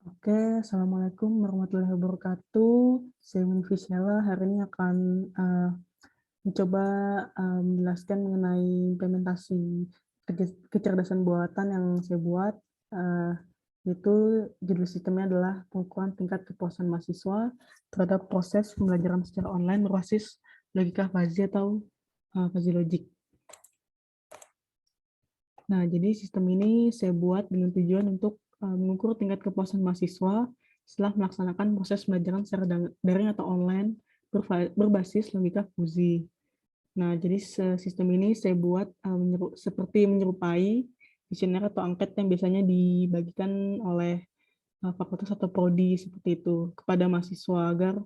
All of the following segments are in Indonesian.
Oke, Assalamualaikum warahmatullahi wabarakatuh. Saya Winfy Sheila, hari ini akan mencoba menjelaskan mengenai implementasi kecerdasan buatan yang saya buat, eee, yaitu judul sistemnya adalah pengukuran tingkat kepuasan mahasiswa terhadap proses pembelajaran secara online berbasis logika fuzzy atau fuzzy logic. Nah, jadi sistem ini saya buat dengan tujuan untuk mengukur tingkat kepuasan mahasiswa setelah melaksanakan proses pembelajaran secara daring atau online berbasis logika fuzzy. Nah, jadi sistem ini saya buat seperti menyerupai kuesioner atau angket yang biasanya dibagikan oleh fakultas atau prodi seperti itu kepada mahasiswa agar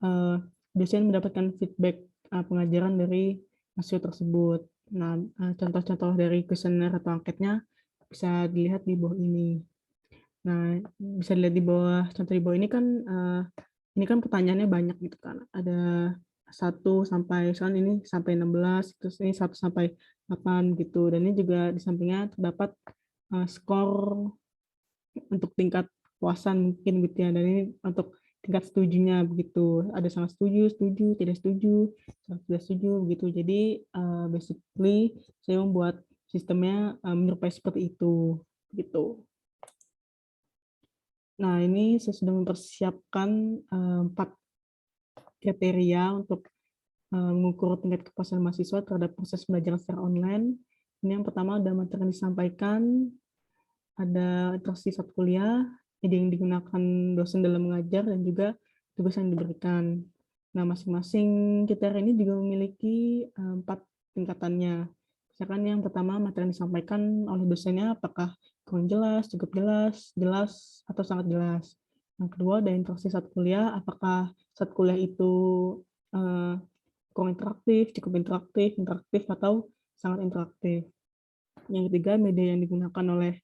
eee, dosen mendapatkan feedback pengajaran dari mahasiswa tersebut. Nah, contoh-contoh dari kuesioner atau angketnya bisa dilihat di bawah ini. Nah, bisa dilihat di bawah contoh di bawah ini kan, ini kan pertanyaannya banyak gitu kan, ada 1 sampai misalkan ini sampai 16, terus ini 1 sampai 8 gitu, dan ini juga di sampingnya terdapat skor untuk tingkat kepuasan mungkin gitu ya, dan ini untuk tingkat setujunya begitu, ada sangat setuju, setuju, tidak setuju, sangat tidak setuju begitu. Jadi, basically saya membuat sistemnya menyerupai seperti itu, gitu. Nah, ini saya sudah mempersiapkan 4 kriteria untuk mengukur tingkat kepuasan mahasiswa terhadap proses pembelajaran secara online. Ini yang pertama ada materi yang disampaikan, ada interaksi saat kuliah, ide yang digunakan dosen dalam mengajar, dan juga tugas yang diberikan. Nah, masing-masing kriteria ini juga memiliki 4 tingkatannya. Misalkan yang pertama, materi yang disampaikan oleh dosennya apakah kurang jelas, cukup jelas, jelas, atau sangat jelas. Yang kedua, ada interaksi saat kuliah, apakah saat kuliah itu eee, kurang interaktif, cukup interaktif, interaktif, atau sangat interaktif. Yang ketiga, media yang digunakan oleh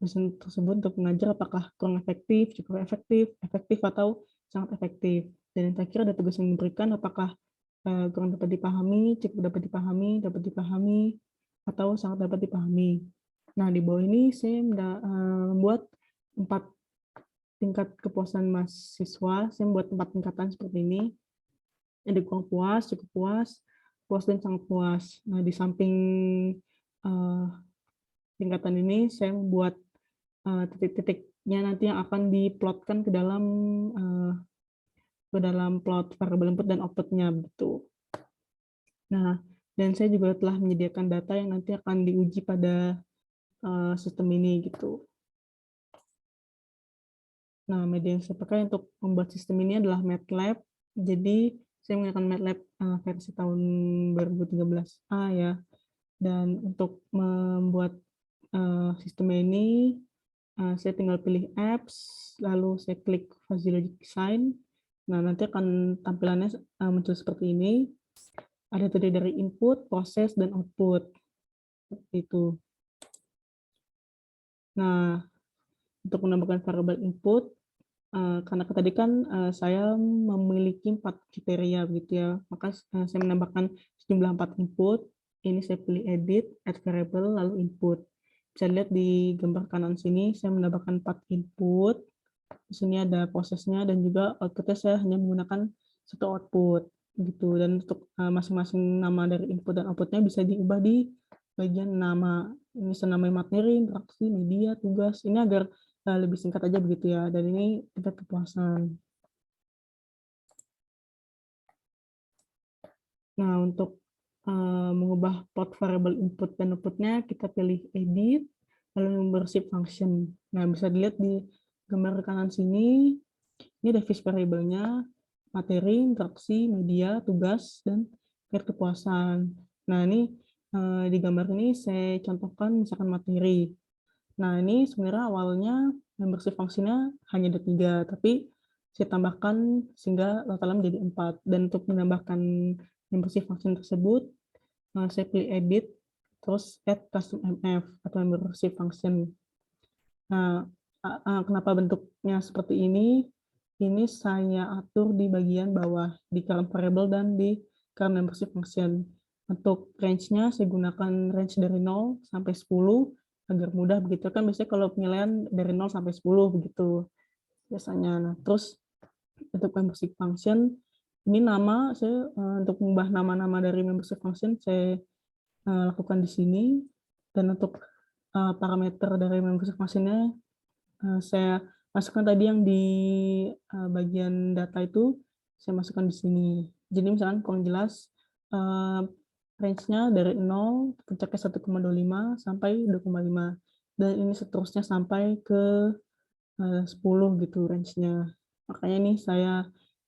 dosen tersebut untuk mengajar apakah kurang efektif, cukup efektif, efektif, atau sangat efektif. Dan yang terakhir ada tugas yang diberikan apakah kurang dapat dipahami, cukup dapat dipahami, atau sangat dapat dipahami. Nah, di bawah ini saya membuat 4 tingkat kepuasan mahasiswa, saya membuat 4 tingkatan seperti ini, ada kurang puas, cukup puas, puas dan sangat puas. Nah, di samping eee, tingkatan ini saya membuat titik-titiknya nanti yang akan diplotkan eee, ke dalam plot variabel input dan output-nya gitu. Nah, dan saya juga telah menyediakan data yang nanti akan diuji pada sistem ini gitu. Nah, media yang saya pakai untuk membuat sistem ini adalah MATLAB. Jadi saya menggunakan MATLAB versi tahun 2013A ya. Dan untuk membuat sistemnya ini saya tinggal pilih apps, lalu saya klik Fuzzy Logic Design. Nah, nanti akan tampilannya muncul seperti ini. Ada terdiri dari input, proses, dan output. Seperti itu. Nah, untuk menambahkan variabel input, karena tadi kan saya memiliki 4 kriteria begitu ya, maka saya menambahkan sejumlah 4 input. Ini saya pilih edit, add variable, lalu input. Bisa lihat di gambar kanan sini, saya menambahkan 4 input. Di sini ada prosesnya dan juga output-nya saya hanya menggunakan 1 output, gitu. Dan untuk masing-masing nama dari input dan output-nya bisa diubah di bagian nama. Ini bisa namanya materi, interaksi, media, tugas. Ini agar lebih singkat aja begitu ya, dan ini tingkat kepuasan. Nah, untuk mengubah plot variable input dan output-nya, kita pilih edit, lalu membership function. Nah, bisa dilihat di gambar kanan sini, ini ada list variable-nya, materi, interaksi, media, tugas, dan tingkat kepuasan. Nah, ini di gambar ini saya contohkan misalkan materi. Nah, ini sebenarnya awalnya membership function-nya hanya ada 3, tapi saya tambahkan sehingga totalnya menjadi 4. Dan untuk menambahkan membership function tersebut, saya pilih edit, terus add custom MF atau membership function. Nah, kenapa bentuknya seperti ini? Ini saya atur di bagian bawah, di current variable dan di current membership function. Untuk range-nya saya gunakan range dari 0 sampai 10 agar mudah begitu kan, biasanya kalau penilaian dari 0 sampai 10 begitu. biasanya. Nah, terus untuk membership function, ini nama saya untuk mengubah nama-nama dari membership function saya lakukan di sini, dan untuk parameter dari membership function-nya saya masukkan tadi yang di bagian data itu, saya masukkan di sini. Jadi misalkan kurang jelas, range-nya dari 0, puncaknya 1,25 sampai 2,5. Dan ini seterusnya sampai ke 10 gitu range-nya. Makanya nih saya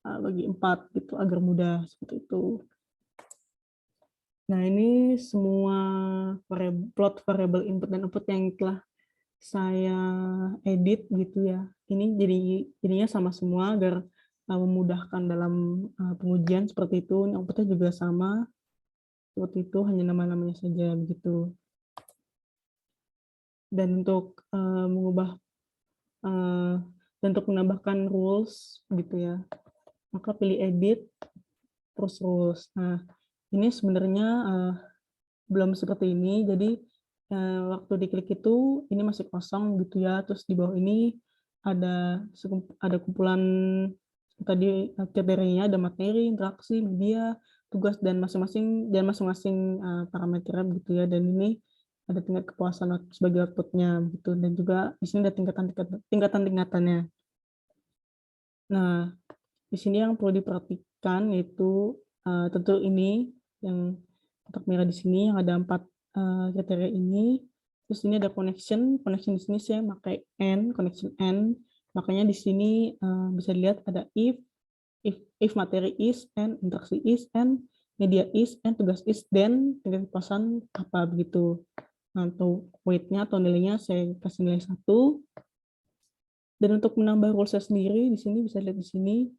bagi 4 gitu agar mudah seperti itu. Nah, ini semua plot variable input dan output yang telah saya edit gitu ya. Ini jadinya sama semua agar memudahkan dalam pengujian seperti itu. Outputnya juga sama seperti itu, hanya nama-namanya saja begitu. Dan untuk mengubah dan untuk menambahkan rules gitu ya, maka pilih edit terus rules. Nah, ini sebenarnya belum seperti ini, jadi waktu diklik itu ini masih kosong gitu ya, terus di bawah ini ada kumpulan tadi kriterianya, ada materi, interaksi, media, tugas, dan masing-masing parameternya gitu ya, dan ini ada tingkat kepuasan sebagai output-nya gitu, dan juga di sini ada tingkatan-tingkatannya. Nah, di sini yang perlu diperhatikan yaitu tentu ini yang kotak merah di sini yang ada 4 kriteria ini. Terus ini ada connection di sini saya pakai connection and. Makanya di sini bisa dilihat ada if materi is and, interaksi is and, media is and, tugas is, then tingkat kepuasan apa begitu. Nah, untuk weight-nya atau nilainya saya kasih nilai 1. Dan untuk menambah rules-nya sendiri di sini bisa lihat di sini.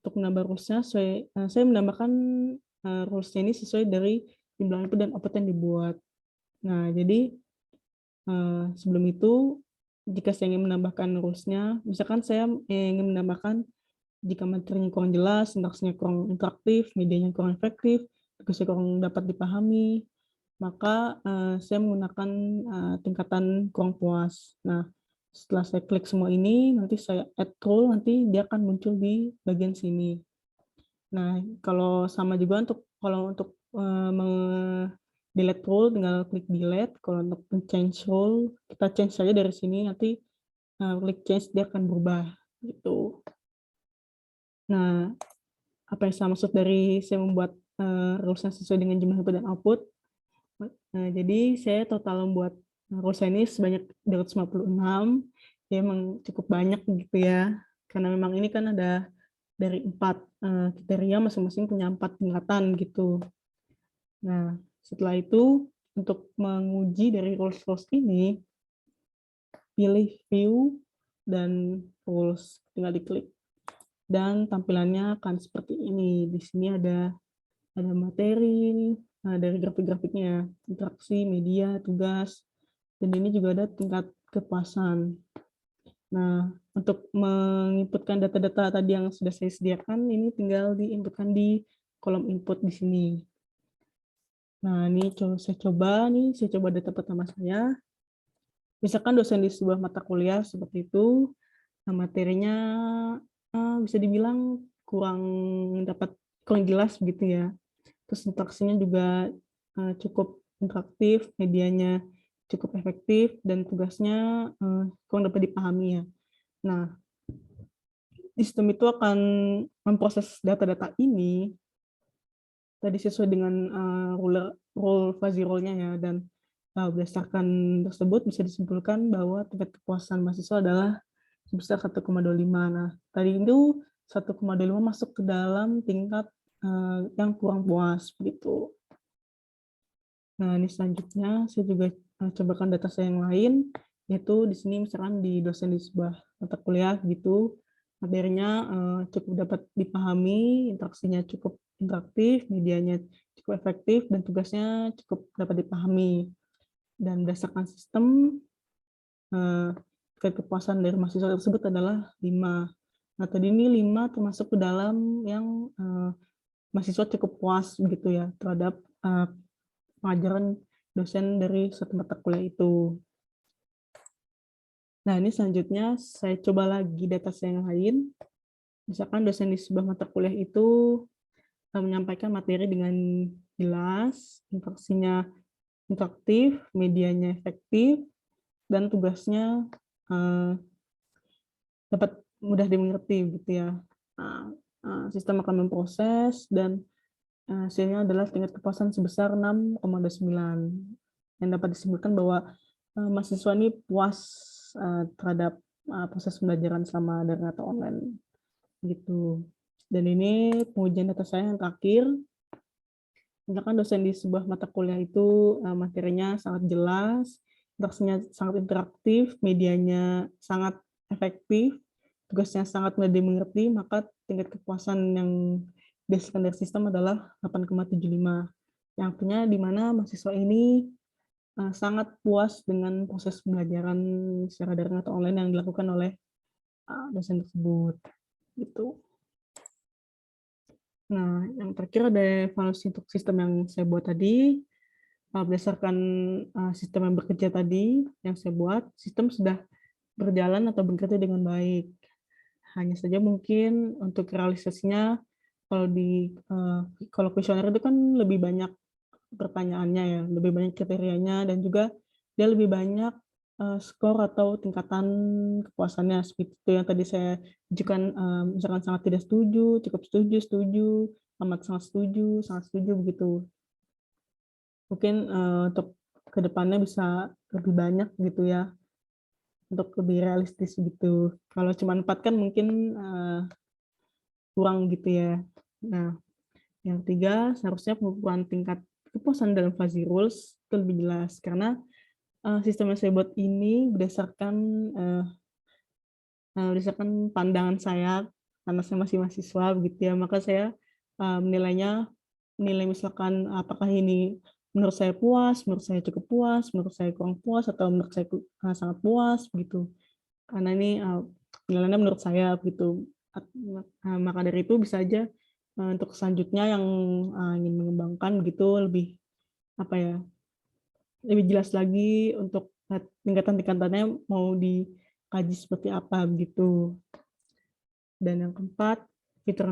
Untuk menambah rules-nya saya menambahkan rules-nya ini sesuai dari jumlah input dan output yang dibuat. Nah, jadi sebelum itu jika saya ingin menambahkan rules-nya, misalkan saya ingin menambahkan jika materinya kurang jelas, sintaksnya kurang interaktif, medianya kurang efektif, tugasnya kurang dapat dipahami, maka saya menggunakan tingkatan kurang puas. Nah, setelah saya klik semua ini, nanti saya add rule, nanti dia akan muncul di bagian sini. Nah, kalau sama juga kalau untuk delete rule, tinggal klik delete. Kalau untuk change rule, kita change saja dari sini, nanti klik change, dia akan berubah gitu. Nah, apa yang saya maksud dari saya membuat rules-nya sesuai dengan jumlah input dan output. Nah, jadi saya total membuat rules ini sebanyak 256. Ya memang cukup banyak gitu ya. Karena memang ini kan ada dari 4 kriteria, masing-masing punya 4 tingkatan gitu. Nah, setelah itu untuk menguji dari rules-rules ini, pilih view dan rules, tinggal diklik. Dan tampilannya akan seperti ini. Di sini ada materi, dari grafik-grafiknya, interaksi, media, tugas, dan ini juga ada tingkat kepuasan. Nah, untuk menginputkan data-data tadi yang sudah saya sediakan, ini tinggal diinputkan di kolom input di sini. Nah, ini saya coba data pertama saya. Misalkan dosen di sebuah mata kuliah seperti itu, materinya bisa dibilang kurang jelas gitu ya. Terus interaksinya juga cukup interaktif, medianya cukup efektif, dan tugasnya kurang dapat dipahami ya. Nah, sistem itu akan memproses data-data ini tadi sesuai dengan rule fuzzy rule-nya ya, dan berdasarkan tersebut bisa disimpulkan bahwa tingkat kepuasan mahasiswa adalah sebesar 1,25. Nah, tadi itu 1,25 masuk ke dalam tingkat yang kurang puas begitu. Nah, ini selanjutnya saya juga cobakan data saya yang lain, yaitu di sini misalkan di dosen di sebuah mata kuliah gitu, materinya cukup dapat dipahami, interaksinya cukup interaktif, medianya cukup efektif, dan tugasnya cukup dapat dipahami. Dan berdasarkan sistem, tingkat kepuasan dari mahasiswa tersebut adalah 5. Nah, tadi ini 5 termasuk ke dalam yang mahasiswa cukup puas begitu ya terhadap pengajaran dosen dari satu mata kuliah itu. Nah, ini selanjutnya saya coba lagi data saya yang lain. Misalkan dosen di sebuah mata kuliah itu menyampaikan materi dengan jelas, interaksinya interaktif, medianya efektif, dan tugasnya dapat mudah dimengerti gitu ya. Nah, sistem akan memproses dan hasilnya adalah tingkat kepuasan sebesar 6,29 yang dapat disebutkan bahwa mahasiswa ini puas terhadap proses pembelajaran selama daring atau online gitu. Dan ini pengujian data saya yang terakhir. Misalkan dosen di sebuah mata kuliah itu materinya sangat jelas, interaksinya sangat interaktif, medianya sangat efektif, tugasnya sangat mudah dimengerti, maka tingkat kepuasan yang dihasilkan dari sistem adalah 8,75. Yang artinya di mana mahasiswa ini sangat puas dengan proses pembelajaran secara daring atau online yang dilakukan oleh dosen tersebut. Gitu. Nah, yang terakhir ada evaluasi untuk sistem yang saya buat tadi. Berdasarkan sistem yang bekerja tadi yang saya buat, sistem sudah berjalan atau bekerja dengan baik. Hanya saja mungkin untuk realisasinya, kalau kuesioner itu kan lebih banyak pertanyaannya ya, lebih banyak kriterianya, dan juga dia lebih banyak skor atau tingkatan kepuasannya, seperti itu yang tadi saya ajukan, misalkan sangat tidak setuju, cukup setuju, setuju, amat sangat setuju, begitu. Mungkin untuk kedepannya bisa lebih banyak gitu ya, untuk lebih realistis gitu. Kalau cuma 4 kan mungkin kurang gitu ya. Nah, yang ketiga, seharusnya pengukuran tingkat kepuasan dalam fuzzy rules itu lebih jelas, karena sistem yang saya buat ini berdasarkan pandangan saya, karena saya masih mahasiswa begitu ya, maka saya menilainya, misalkan apakah ini menurut saya puas, menurut saya cukup puas, menurut saya kurang puas, atau menurut saya sangat puas begitu. Karena ini penilaiannya menurut saya begitu. Maka dari itu bisa aja untuk selanjutnya yang ingin mengembangkan begitu lebih apa ya, lebih jelas lagi untuk tingkatan-tingkatannya mau dikaji seperti apa begitu. Dan yang keempat, fitur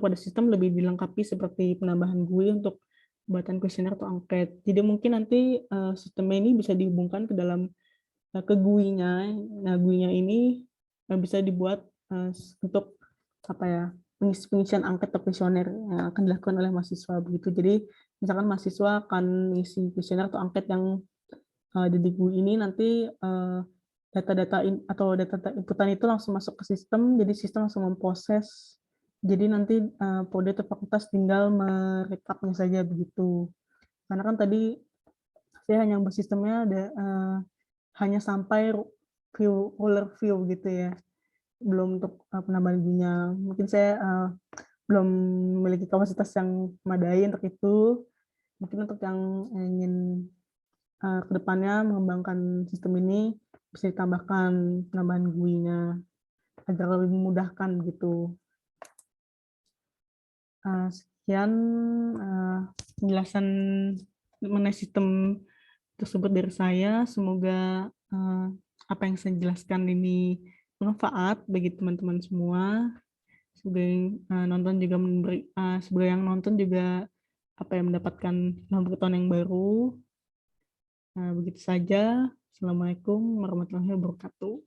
pada sistem lebih dilengkapi seperti penambahan GUI untuk pembuatan kuesioner atau angket. Jadi mungkin nanti sistemnya ini bisa dihubungkan ke dalam ke GUI-nya. Nah, GUI-nya ini bisa dibuat untuk apa ya, pengisian angket atau kuesioner yang akan dilakukan oleh mahasiswa begitu. Jadi misalkan mahasiswa akan mengisi kuesioner atau angket yang di GUI ini, nanti data-data atau data inputan itu langsung masuk ke sistem, jadi sistem langsung memproses. Jadi nanti prodi atau fakultas tinggal merekapnya saja begitu. Karena kan tadi saya hanya bersistemnya hanya sampai ruler view gitu ya, belum untuk penambahan GUI-nya. Mungkin saya belum memiliki kapasitas yang memadai untuk itu. Mungkin untuk yang ingin ke depannya mengembangkan sistem ini bisa ditambahkan penambahan GUI-nya agar lebih memudahkan gitu. Sekian penjelasan mengenai sistem tersebut dari saya. Semoga apa yang saya jelaskan ini bermanfaat bagi teman-teman semua. Sebagai yang nonton juga apa yang mendapatkan pengetahuan yang baru. Begitu saja. Assalamualaikum warahmatullahi wabarakatuh.